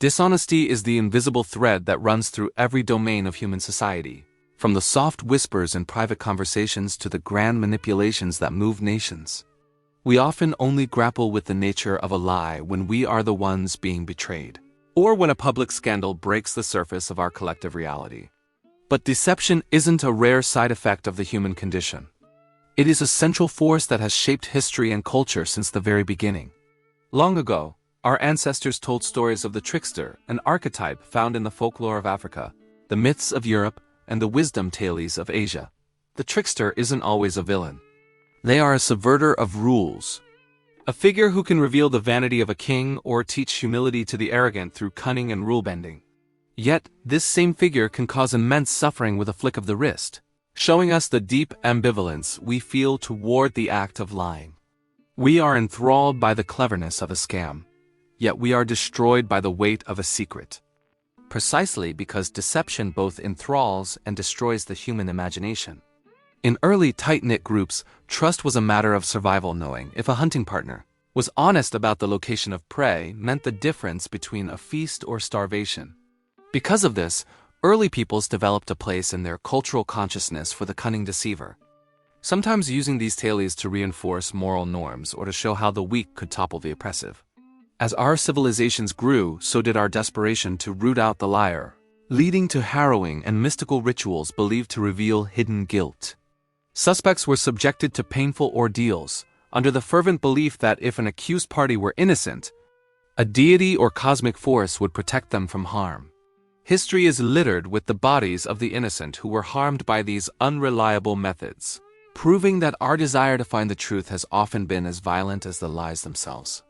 Dishonesty is the invisible thread that runs through every domain of human society, from the soft whispers in private conversations to the grand manipulations that move nations. We often only grapple with the nature of a lie when we are the ones being betrayed, or when a public scandal breaks the surface of our collective reality. But deception isn't a rare side effect of the human condition. It is a central force that has shaped history and culture since the very beginning. Long ago, our ancestors told stories of the trickster, an archetype found in the folklore of Africa, the myths of Europe, and the wisdom tales of Asia. The trickster isn't always a villain. They are a subverter of rules. A figure who can reveal the vanity of a king or teach humility to the arrogant through cunning and rule-bending. Yet, this same figure can cause immense suffering with a flick of the wrist, showing us the deep ambivalence we feel toward the act of lying. We are enthralled by the cleverness of a scam, yet we are destroyed by the weight of a secret. Precisely because deception both enthralls and destroys the human imagination. In early tight-knit groups, trust was a matter of survival, knowing if a hunting partner was honest about the location of prey meant the difference between a feast or starvation. Because of this, early peoples developed a place in their cultural consciousness for the cunning deceiver, sometimes using these tales to reinforce moral norms or to show how the weak could topple the oppressive. As our civilizations grew, so did our desperation to root out the liar, leading to harrowing and mystical rituals believed to reveal hidden guilt. Suspects were subjected to painful ordeals, under the fervent belief that if an accused party were innocent, a deity or cosmic force would protect them from harm. History is littered with the bodies of the innocent who were harmed by these unreliable methods, proving that our desire to find the truth has often been as violent as the lies themselves.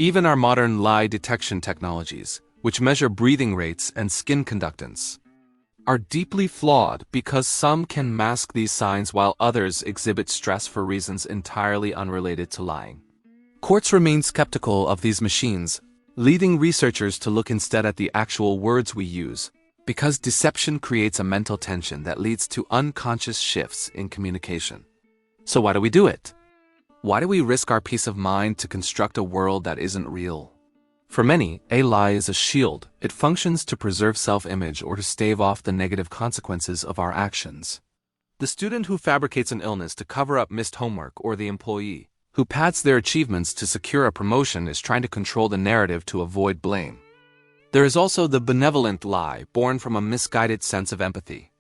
Even our modern lie detection technologies, which measure breathing rates and skin conductance, are deeply flawed because some can mask these signs while others exhibit stress for reasons entirely unrelated to lying. Courts remain skeptical of these machines, leading researchers to look instead at the actual words we use, because deception creates a mental tension that leads to unconscious shifts in communication. So why do we do it? Why do we risk our peace of mind to construct a world that isn't real? For many, a lie is a shield. It functions to preserve self-image or to stave off the negative consequences of our actions. The student who fabricates an illness to cover up missed homework, or the employee who pads their achievements to secure a promotion, is trying to control the narrative to avoid blame. There is also the benevolent lie, born from a misguided sense of empathy.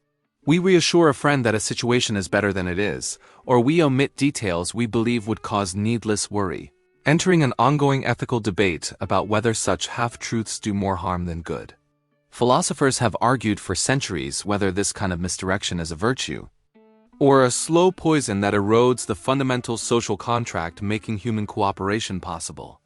We reassure a friend that a situation is better than it is, or we omit details we believe would cause needless worry, entering an ongoing ethical debate about whether such half-truths do more harm than good. Philosophers have argued for centuries whether this kind of misdirection is a virtue, or a slow poison that erodes the fundamental social contract making human cooperation possible.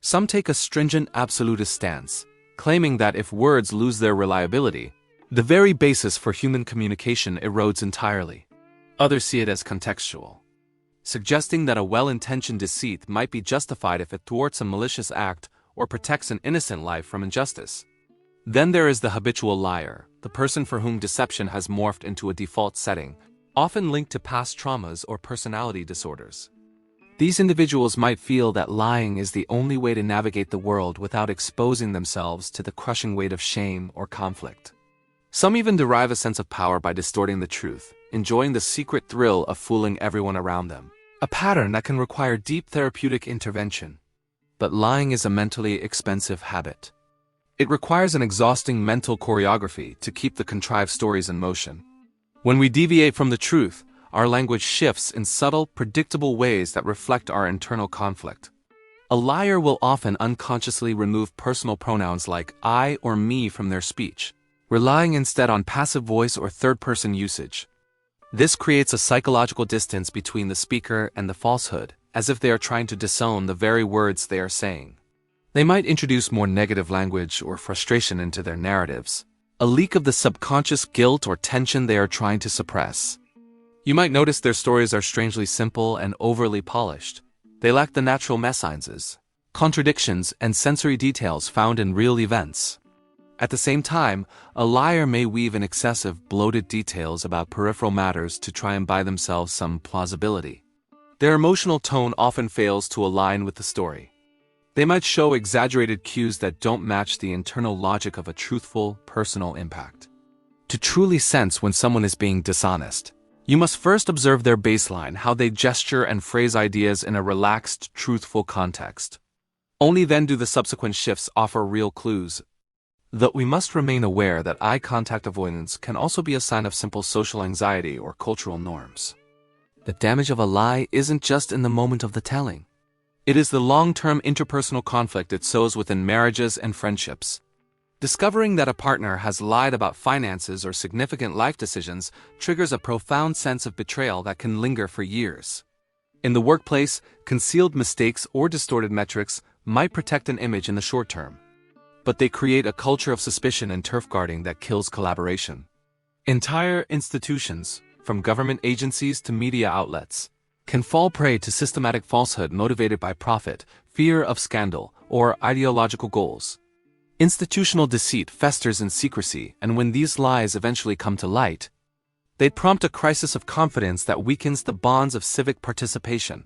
Some take a stringent absolutist stance, claiming that if words lose their reliability, the very basis for human communication erodes entirely. Others see it as contextual, suggesting that a well-intentioned deceit might be justified if it thwarts a malicious act or protects an innocent life from injustice. Then there is the habitual liar, the person for whom deception has morphed into a default setting, often linked to past traumas or personality disorders. These individuals might feel that lying is the only way to navigate the world without exposing themselves to the crushing weight of shame or conflict. Some even derive a sense of power by distorting the truth, enjoying the secret thrill of fooling everyone around them, a pattern that can require deep therapeutic intervention. But lying is a mentally expensive habit. It requires an exhausting mental choreography to keep the contrived stories in motion. When we deviate from the truth, our language shifts in subtle, predictable ways that reflect our internal conflict. A liar will often unconsciously remove personal pronouns like I or me from their speech, relying instead on passive voice or third-person usage. This creates a psychological distance between the speaker and the falsehood, as if they are trying to disown the very words they are saying. They might introduce more negative language or frustration into their narratives, a leak of the subconscious guilt or tension they are trying to suppress. You might notice their stories are strangely simple and overly polished. They lack the natural mésanges, contradictions, and sensory details found in real events. At the same time, a liar may weave in excessive, bloated details about peripheral matters to try and buy themselves some plausibility. Their emotional tone often fails to align with the story. They might show exaggerated cues that don't match the internal logic of a truthful, personal impact. To truly sense when someone is being dishonest, you must first observe their baseline, how they gesture and phrase ideas in a relaxed, truthful context. Only then do the subsequent shifts offer real clues. Though we must remain aware that eye contact avoidance can also be a sign of simple social anxiety or cultural norms. The damage of a lie isn't just in the moment of the telling. It is the long-term interpersonal conflict it sows within marriages and friendships. Discovering that a partner has lied about finances or significant life decisions triggers a profound sense of betrayal that can linger for years. In the workplace, concealed mistakes or distorted metrics might protect an image in the short term, but they create a culture of suspicion and turf guarding that kills collaboration. Entire institutions, from government agencies to media outlets, can fall prey to systematic falsehood motivated by profit, fear of scandal, or ideological goals. Institutional deceit festers in secrecy, and when these lies eventually come to light, they prompt a crisis of confidence that weakens the bonds of civic participation.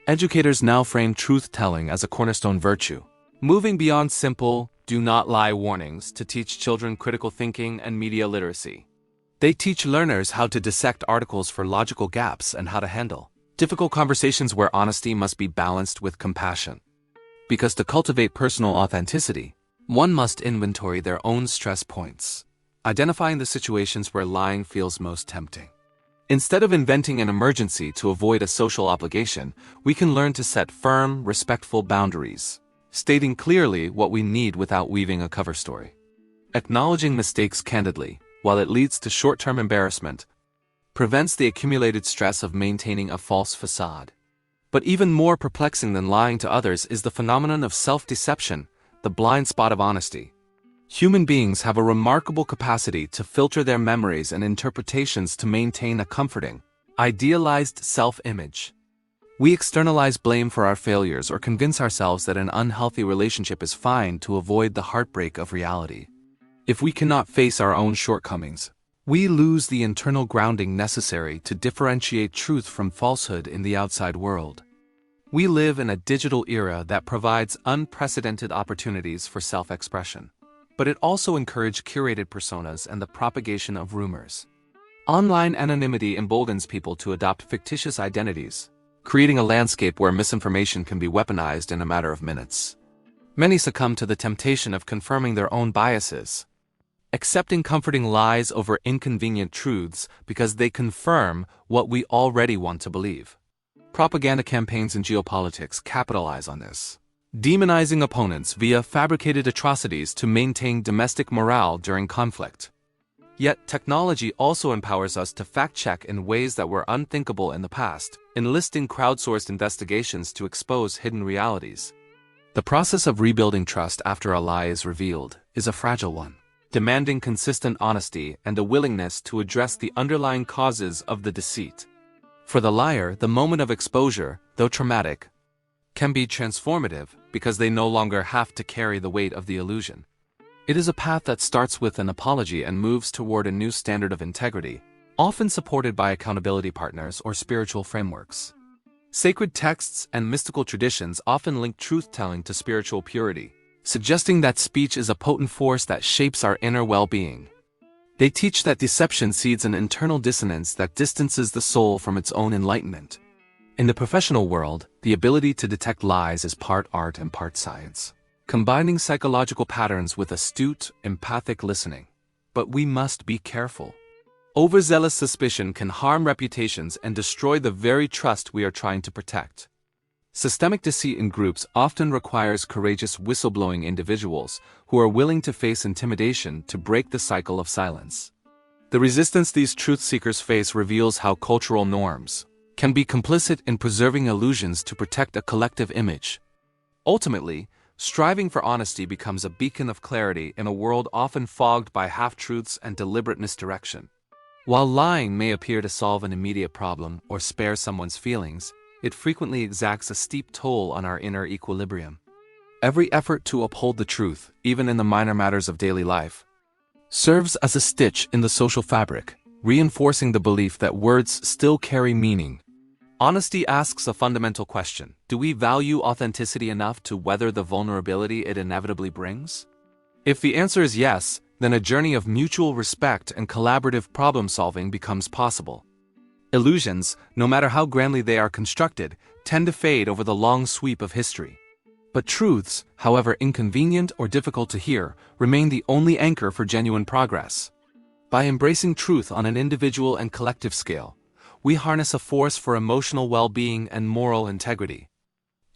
Educators now frame truth-telling as a cornerstone virtue, moving beyond simple, do not lie warnings to teach children critical thinking and media literacy. They teach learners how to dissect articles for logical gaps and how to handle difficult conversations where honesty must be balanced with compassion. Because to cultivate personal authenticity, one must inventory their own stress points, identifying the situations where lying feels most tempting. Instead of inventing an emergency to avoid a social obligation, we can learn to set firm, respectful boundaries, stating clearly what we need without weaving a cover story. Acknowledging mistakes candidly, while it leads to short-term embarrassment, prevents the accumulated stress of maintaining a false facade. But even more perplexing than lying to others is the phenomenon of self-deception, the blind spot of honesty. Human beings have a remarkable capacity to filter their memories and interpretations to maintain a comforting, idealized self-image. We externalize blame for our failures or convince ourselves that an unhealthy relationship is fine to avoid the heartbreak of reality. If we cannot face our own shortcomings, we lose the internal grounding necessary to differentiate truth from falsehood in the outside world. We live in a digital era that provides unprecedented opportunities for self-expression, but it also encourages curated personas and the propagation of rumors. Online anonymity emboldens people to adopt fictitious identities, creating a landscape where misinformation can be weaponized in a matter of minutes. Many succumb to the temptation of confirming their own biases, accepting comforting lies over inconvenient truths because they confirm what we already want to believe. Propaganda campaigns in geopolitics capitalize on this, demonizing opponents via fabricated atrocities to maintain domestic morale during conflict. Yet technology also empowers us to fact-check in ways that were unthinkable in the past, enlisting crowdsourced investigations to expose hidden realities. The process of rebuilding trust after a lie is revealed is a fragile one, demanding consistent honesty and a willingness to address the underlying causes of the deceit. For the liar, the moment of exposure, though traumatic, can be transformative because they no longer have to carry the weight of the illusion. It is a path that starts with an apology and moves toward a new standard of integrity, often supported by accountability partners or spiritual frameworks. Sacred texts and mystical traditions often link truth-telling to spiritual purity, suggesting that speech is a potent force that shapes our inner well-being. They teach that deception seeds an internal dissonance that distances the soul from its own enlightenment. In the professional world, the ability to detect lies is part art and part science, combining psychological patterns with astute, empathic listening. But we must be careful. Overzealous suspicion can harm reputations and destroy the very trust we are trying to protect. Systemic deceit in groups often requires courageous whistleblowing individuals who are willing to face intimidation to break the cycle of silence. The resistance these truth seekers face reveals how cultural norms can be complicit in preserving illusions to protect a collective image. Ultimately, striving for honesty becomes a beacon of clarity in a world often fogged by half-truths and deliberate misdirection. While lying may appear to solve an immediate problem or spare someone's feelings, it frequently exacts a steep toll on our inner equilibrium. Every effort to uphold the truth, even in the minor matters of daily life, serves as a stitch in the social fabric, reinforcing the belief that words still carry meaning, Honesty asks a fundamental question. Do we value authenticity enough to weather the vulnerability it inevitably brings? If the answer is yes, then a journey of mutual respect and collaborative problem-solving becomes possible. Illusions, no matter how grandly they are constructed, tend to fade over the long sweep of history. But truths, however inconvenient or difficult to hear, remain the only anchor for genuine progress. By embracing truth on an individual and collective scale, we harness a force for emotional well-being and moral integrity.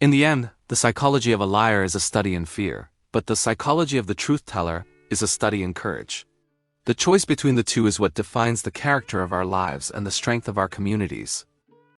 In the end, the psychology of a liar is a study in fear, but the psychology of the truth-teller is a study in courage. The choice between the two is what defines the character of our lives and the strength of our communities.